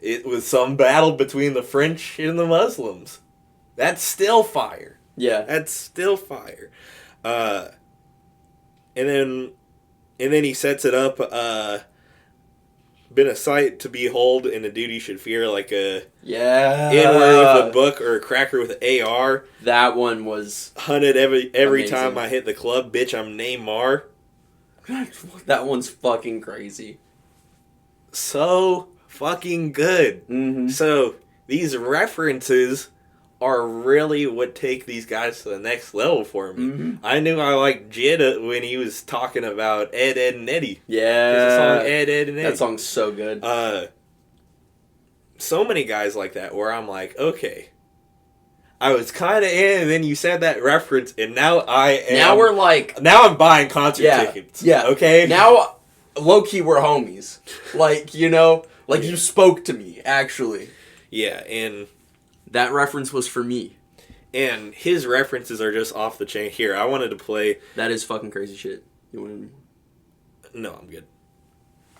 it was some battle between the French and the Muslims. That's still fire. Yeah. That's still fire. And then he sets it up, been a sight to behold and a dude you should fear, like a N-word with a book or a cracker with an AR. That one was hunted every amazing. time I hit the club. Bitch, I'm Neymar. That one's fucking crazy. So fucking good. So these references are really what take these guys to the next level for me. I knew I liked Jid when he was talking about Ed, and Eddie. Yeah. There's a song, Ed, and Eddie. That song's so good. So many guys like that where I'm like, okay, I was kind of in, and then you said that reference, and now I am... Now we're like... Now I'm buying concert tickets. Yeah. Okay? Now, low-key, we're homies. Like, you spoke to me, actually. Yeah, and... That reference was for me. And his references are just off the chain. Here, I wanted to play... That is fucking crazy shit. You want to... No, I'm good.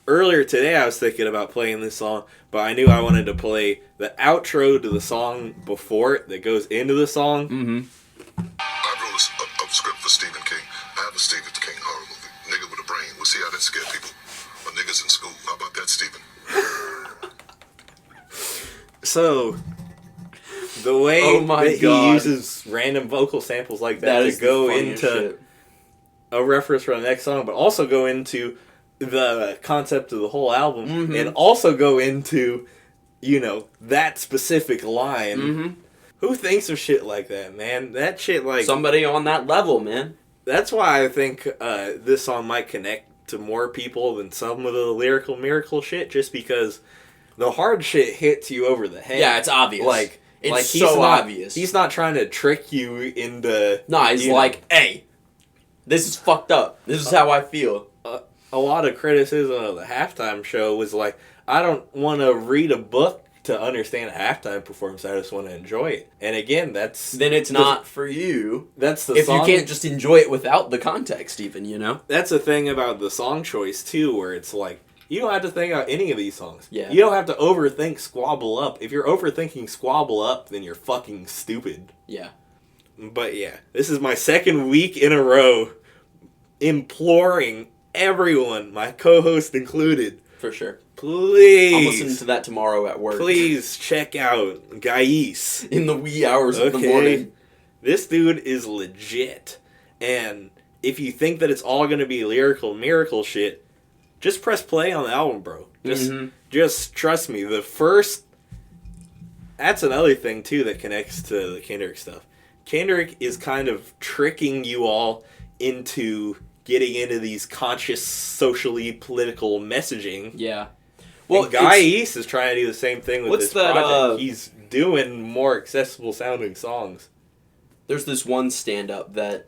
Earlier today, I was thinking about playing this song, but I knew I wanted to play the outro to the song before it that goes into the song. I wrote a script for Stephen King. I have a Stephen King horror movie. Nigga with a brain. We'll see how that scare people. Or niggas in school. How about that, Stephen? So... The way he uses random vocal samples like that to go into a reference for the next song, but also go into the concept of the whole album, and also go into, that specific line. Who thinks of shit like that, man? That shit, like... Somebody on that level, man. That's why I think this song might connect to more people than some of the lyrical miracle shit, just because the hard shit hits you over the head. Yeah, it's obvious. It's he's so not, obvious. He's not trying to trick you into... Nah, he's like, hey, this is fucked up. This is how I feel. A lot of criticism of the halftime show was like, I don't want to read a book to understand a halftime performance. I just want to enjoy it. And again, then it's not for you. That's the if song. You can't just enjoy it without the context, even, you know? That's the thing about the song choice, too, where it's like, you don't have to think about any of these songs. Yeah. You don't have to overthink Squabble Up. If you're overthinking Squabble Up, then you're fucking stupid. Yeah. But yeah, this is my second week in a row imploring everyone, my co-host included, For sure. please. I'll listen to that tomorrow at work. Please check out Gais. In the wee hours of the morning. This dude is legit. And if you think that it's all going to be lyrical miracle shit, just press play on the album, bro. Just trust me. That's another thing, too, that connects to the Kendrick stuff. Kendrick is kind of tricking you all into getting into these conscious, socially political messaging. Yeah. Well, Gais is trying to do the same thing with this that, project. He's doing more accessible sounding songs. There's this one stand-up that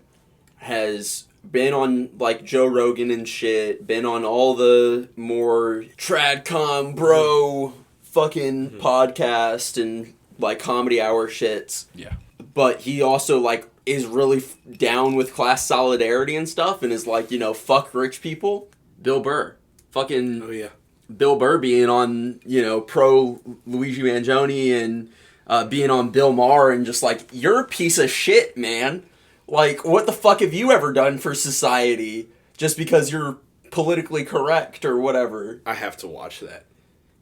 has been on, like, Joe Rogan and shit, been on all the more tradcom bro fucking podcast and, like, comedy hour shits. Yeah. But he also, like, is really down with class solidarity and stuff and is like, you know, fuck rich people. Bill Burr. Fucking Oh, yeah. Bill Burr being on, you know, pro Luigi Mangione and being on Bill Maher and just like, you're a piece of shit, man. Like, what the fuck have you ever done for society just because you're politically correct or whatever? I have to watch that.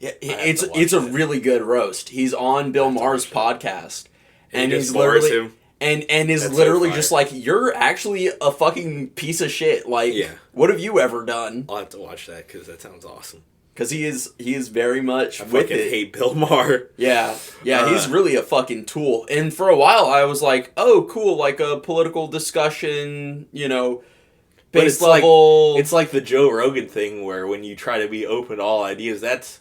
Yeah, it's a really good roast. He's on Bill Maher's podcast. And just he's bars literally... him. And is That's literally so just like, you're actually a fucking piece of shit. Like, what have you ever done? I'll have to watch that because that sounds awesome. Because he is very much I with fucking it. hate Bill Maher. Yeah, he's really a fucking tool. And for a while, I was like, oh, cool, like a political discussion, you know, base level. It's like the Joe Rogan thing where when you try to be open to all ideas, that's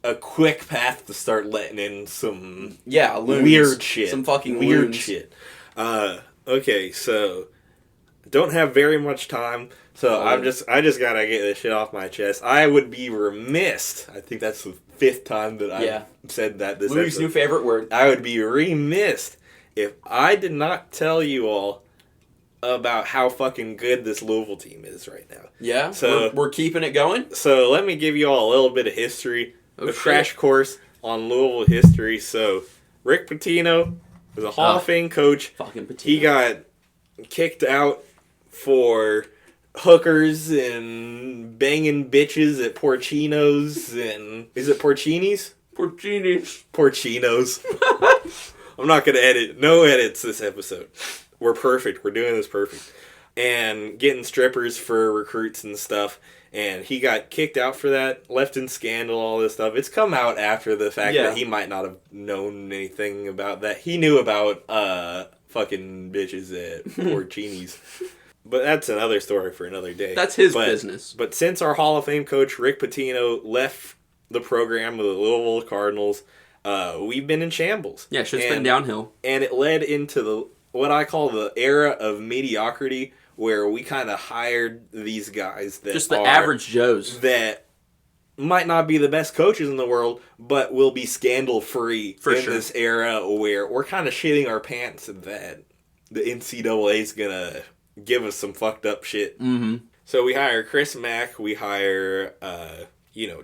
a quick path to start letting in some loons. weird shit. Some fucking weird loons. shit. Okay, so don't have very much time, so I just gotta get this shit off my chest. I would be remiss. I think that's the 5th time that I've said that this Louis' new favorite word. I would be remiss if I did not tell you all about how fucking good this Louisville team is right now. Yeah, so we're keeping it going. So let me give you all a little bit of history, a crash course on Louisville history. So Rick Pitino was a Hall of Fame coach. Fucking Pitino. He got kicked out for hookers and banging bitches at Porcino's and... Is it Porcini's? Porcino's. I'm not going to edit. No edits this episode. We're perfect. We're doing this perfect. And getting strippers for recruits and stuff. And he got kicked out for that, left in scandal, all this stuff. It's come out after the fact that he might not have known anything about that. He knew about fucking bitches at Porcini's. But that's another story for another day. That's his business. But since our Hall of Fame coach, Rick Pitino, left the program of the Louisville Cardinals, we've been in shambles. Yeah, shit's been downhill. And it led into what I call the era of mediocrity, where we kind of hired these guys that just the average Joes that might not be the best coaches in the world, but will be scandal-free this era where we're kind of shitting our pants that the NCAA is going to give us some fucked up shit. Mm-hmm. So we hire Chris Mack, we hire,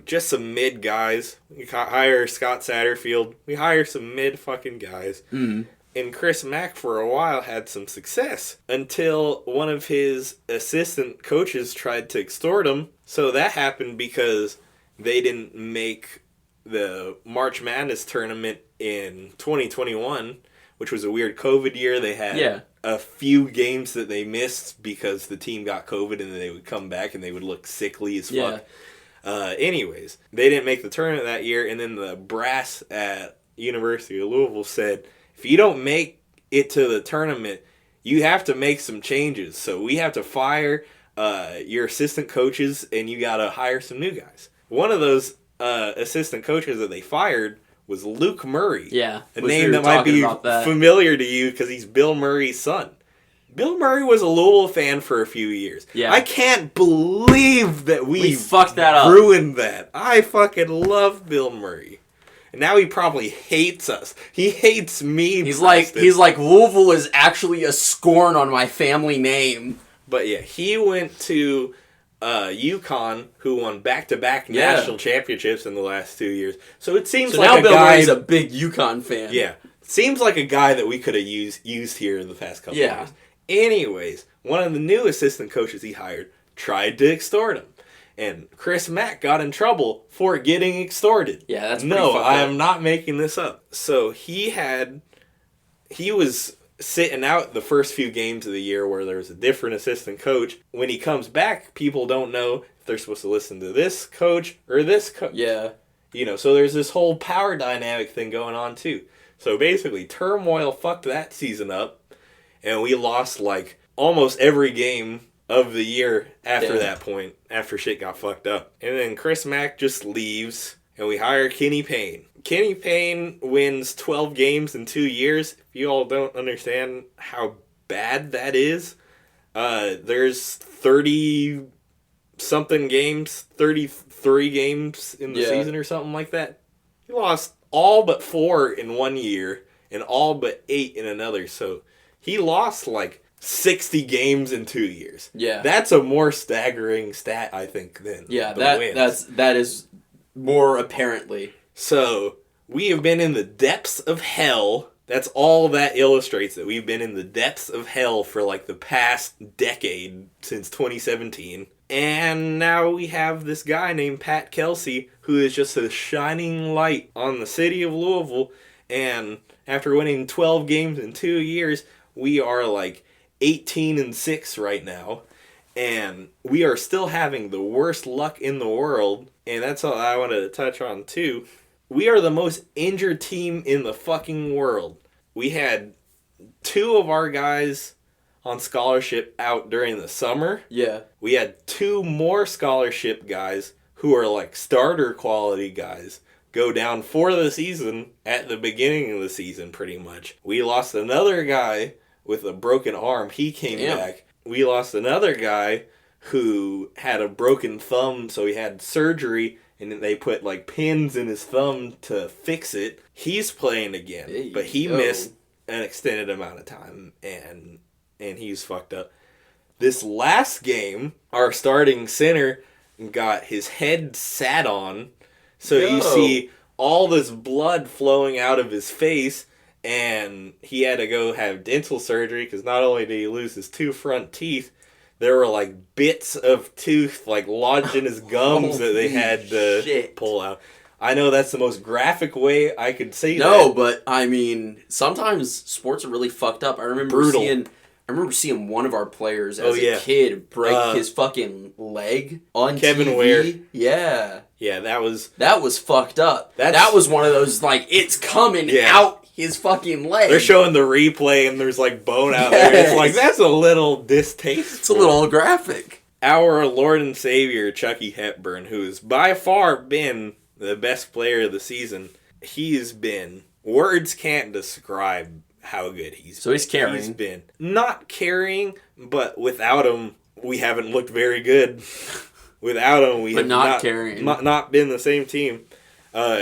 just some mid guys. We hire Scott Satterfield. We hire some mid fucking guys. Mm-hmm. And Chris Mack, for a while, had some success until one of his assistant coaches tried to extort him. So that happened because they didn't make the March Madness tournament in 2021, which was a weird COVID year. They had a few games that they missed because the team got COVID and then they would come back and they would look sickly as fuck. Anyways, they didn't make the tournament that year, and then the brass at University of Louisville said, if you don't make it to the tournament, you have to make some changes. So we have to fire your assistant coaches, and you got to hire some new guys. One of those assistant coaches that they fired was Luke Murray. Yeah. A name that might be familiar to you because he's Bill Murray's son. Bill Murray was a Louisville fan for a few years. Yeah. I can't believe that we fucked that up. Ruined that. I fucking love Bill Murray. And now he probably hates us. He hates me. He's Preston. like Louisville is actually a scorn on my family name. But yeah, he went to UConn, who won back-to-back national championships in the last 2 years. So it seems So like now a Bill guy. Murray's a big UConn fan. Yeah, seems like a guy that we could have used here in the past couple Yeah. years. Anyways, one of the new assistant coaches he hired tried to extort him. And Chris Mack got in trouble for getting extorted. Yeah, that's pretty no, fucked I up. am not making this up. So he was sitting out the first few games of the year where there was a different assistant coach. When he comes back, people don't know if they're supposed to listen to this coach or this coach. Yeah. You know, so there's this whole power dynamic thing going on too. So basically, turmoil fucked that season up, and we lost like almost every game of the year after that point, after shit got fucked up. And then Chris Mack just leaves, and we hire Kenny Payne. Kenny Payne wins 12 games in 2 years. If you all don't understand how bad that is, there's 30-something games, 33 games in the season or something like that. He lost all but 4 in 1 year and all but 8 in another. So he lost like 60 games in 2 years. Yeah. That's a more staggering stat, I think, than the wins. that is more apparently. So, we have been in the depths of hell. That's all that illustrates, that we've been in the depths of hell for like the past decade, since 2017. And now we have this guy named Pat Kelsey, who is just a shining light on the city of Louisville. And after winning 12 games in 2 years, we are like 18-6 right now. And we are still having the worst luck in the world. And that's all I wanted to touch on too. We are the most injured team in the fucking world. We had 2 of our guys on scholarship out during the summer. Yeah. We had 2 more scholarship guys who are like starter quality guys go down for the season at the beginning of the season pretty much. We lost another guy with a broken arm. He came back. We lost another guy who had a broken thumb, so he had surgery, and they put like pins in his thumb to fix it. He's playing again, but he missed an extended amount of time, and he's fucked up. This last game, our starting center got his head sat on, so you see all this blood flowing out of his face, and he had to go have dental surgery because not only did he lose his 2 front teeth, there were like bits of tooth like lodged in his gums that they had to pull out. I know that's the most graphic way I could say that. No, but I mean, sometimes sports are really fucked up. I remember seeing one of our players as a kid break his fucking leg on Kevin TV. Ware. Yeah. Yeah, that was fucked up. That was one of those, like, it's coming out his fucking leg. They're showing the replay and there's like bone out there. It's like, that's a little distasteful. It's a little graphic. Our Lord and Savior, Chucky Hepburn, who has by far been the best player of the season, words can't describe how good he's been. So he's carrying. He's been not carrying, but without him, we haven't looked very good. Without him, we have not carrying. Not been the same team.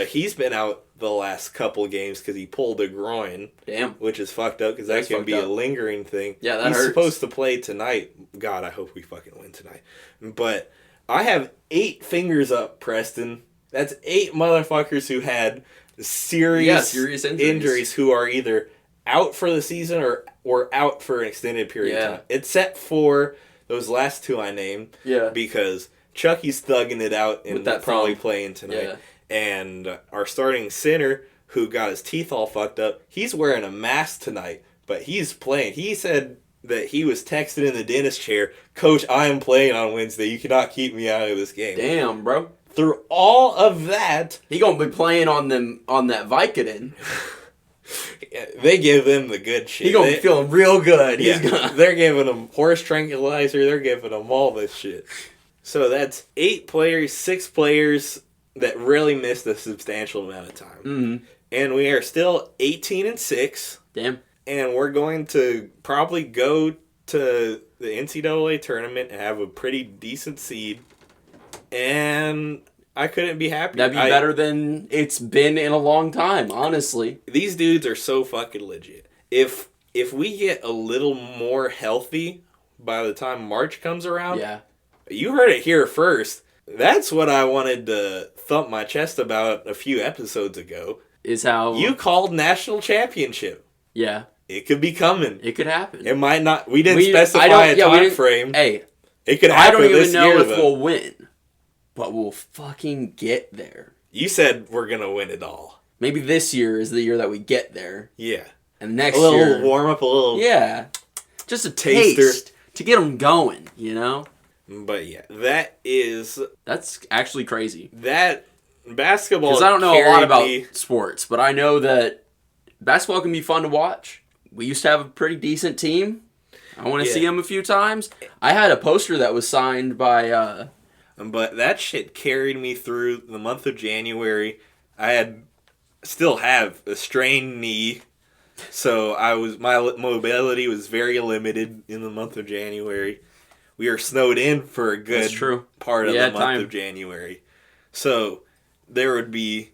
He's been out the last couple games because he pulled a groin. Damn. Which is fucked up because that can be a lingering thing. Yeah, that He's hurts. supposed to play tonight. God, I hope we fucking win tonight. But I have 8 fingers up, Preston. That's 8 motherfuckers who had serious injuries who are either out for the season or out for an extended period of time. Except for those last 2 I named. Yeah. Because Chucky's thugging it out and probably playing tonight. Yeah. And our starting center, who got his teeth all fucked up, he's wearing a mask tonight, but he's playing. He said that he was texting in the dentist chair, "Coach, I am playing on Wednesday. You cannot keep me out of this game." Damn, bro. Through all of that, he gonna be playing on that Vicodin. They give them the good shit. He gonna be feeling real good. Yeah, they're giving him horse tranquilizer. They're giving him all this shit. So that's 8 players, 6 players that really missed a substantial amount of time. Mm-hmm. And we are still 18-6. Damn. And we're going to probably go to the NCAA tournament and have a pretty decent seed. And I couldn't be happier. That'd be better than it's been in a long time, honestly. These dudes are so fucking legit. If we get a little more healthy by the time March comes around, Yeah. you heard it here first. That's what I wanted to thump my chest about a few episodes ago. Is how... You called national championship. Yeah. It could be coming. It could happen. It might not. We didn't specify a time frame. Hey, It could I happen don't even this know year, if though. we'll win, but we'll fucking get there. You said we're going to win it all. Maybe this year is the year that we get there, Yeah. and next A little year... warm up, a little... Yeah. Just a Taster. taste to get them going, you know? But yeah, that is... That's actually crazy. That basketball Because I don't know a lot carried about me- sports, but I know that basketball can be fun to watch. We used to have a pretty decent team. I want to see them a few times. I had a poster that was signed by... But that shit carried me through the month of January. I still have a strained knee, so my mobility was very limited in the month of January. We were snowed in for a good part of the month of January. So there would be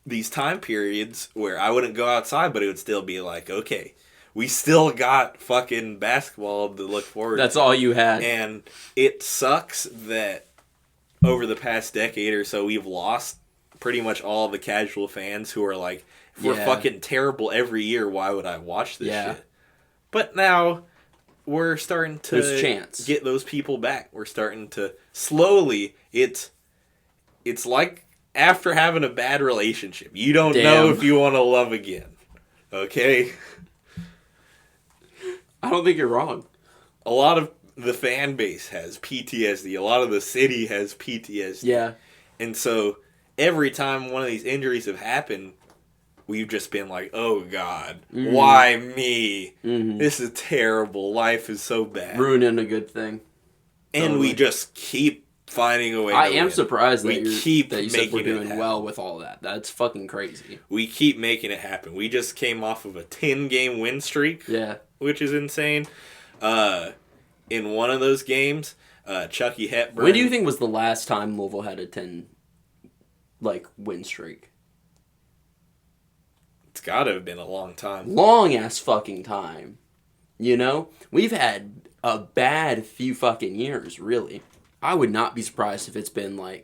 these time periods where I wouldn't go outside, but it would still be like, okay, we still got fucking basketball to look forward to. That's all you had. And it sucks that over the past decade or so, we've lost pretty much all the casual fans who are like, if we're fucking terrible every year, why would I watch this shit? But now we're starting to get those people back. We're starting to slowly, it's like after having a bad relationship. You don't know if you want to love again. Okay? I don't think you're wrong. A lot of the fan base has PTSD. A lot of the city has PTSD. Yeah. And so every time one of these injuries have happened, we've just been like, oh God, why me? This is terrible. Life is so bad. Ruining a good thing. And we just keep finding a way I to am win. surprised we that keep you said making we're it doing happen. well with all that. That's fucking crazy. We keep making it happen. We just came off of a 10-game win streak. Yeah. Which is insane. In one of those games, Chucky Hepburn... When do you think was the last time Louisville had a 10, win streak? It's got to have been a long time. Long-ass fucking time. You know? We've had a bad few fucking years, really. I would not be surprised if it's been when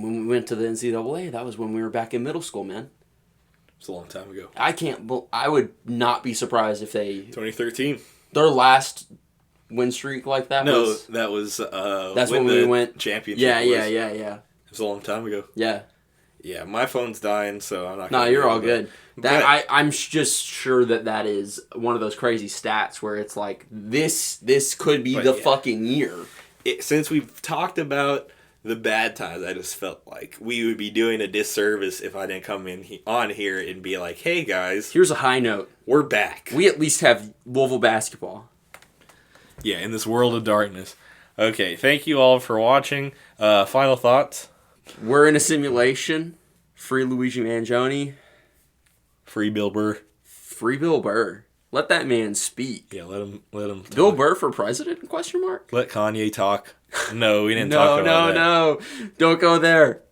we went to the NCAA, that was when we were back in middle school, man. It's a long time ago. I would not be surprised if 2013. Their last win streak like that was... No, that was... that's when we went... Championship Yeah. It was a long time ago. Yeah. Yeah, my phone's dying, so I'm not No, gonna you're go all there. good. I'm just sure that is one of those crazy stats where it's like, this could be fucking year. Since we've talked about the bad times, I just felt like we would be doing a disservice if I didn't come on here and be like, hey guys. Here's a high note. We're back. We at least have Louisville basketball. Yeah, in this world of darkness. Okay, thank you all for watching. Final thoughts? We're in a simulation. Free Luigi Mangione. Free Bill Burr. Free Bill Burr. Let that man speak. Yeah, let him talk. Bill Burr for president? Question mark. Let Kanye talk. No, we didn't talk about that. No. Don't go there.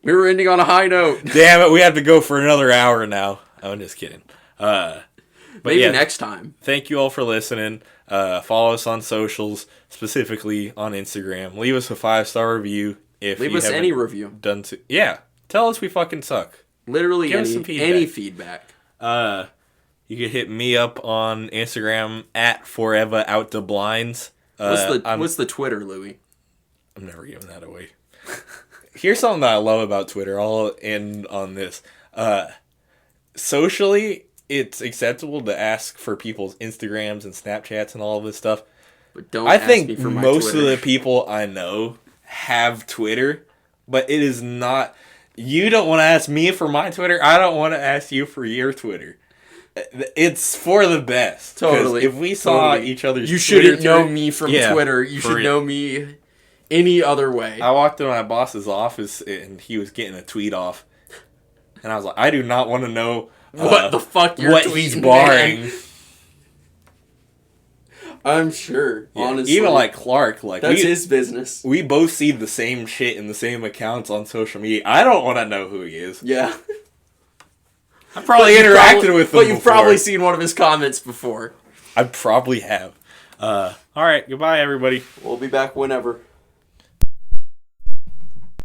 We were ending on a high note. Damn it, we have to go for another hour now. I'm just kidding. But maybe next time. Thank you all for listening. Follow us on socials, specifically on Instagram. Leave us a 5-star review. Leave us any review. Tell us we fucking suck. Literally Give us some feedback. any feedback. You can hit me up on Instagram at Forever Out the Blinds. What's the Twitter, Louis? I'm never giving that away. Here's something that I love about Twitter. I'll end on this. Socially, it's acceptable to ask for people's Instagrams and Snapchats and all of this stuff. But don't I ask think me for my most Twitter. of the people I know have Twitter, but it is not. You don't want to ask me for my Twitter. I don't want to ask you for your Twitter. It's for the best. Totally. If we saw each other's, you shouldn't Twitter, know me from Twitter. You should know me any other way. I walked into my boss's office and he was getting a tweet off, and I was like, I do not want to know what the fuck you're what tweeting, he's barring. man. I'm sure. Yeah, Honestly, even like Clark, like that's his business. We both see the same shit in the same accounts on social media. I don't want to know who he is. Yeah. I probably interacted with him But you've before. probably seen one of his comments before. I probably have. All right, goodbye, everybody. We'll be back whenever.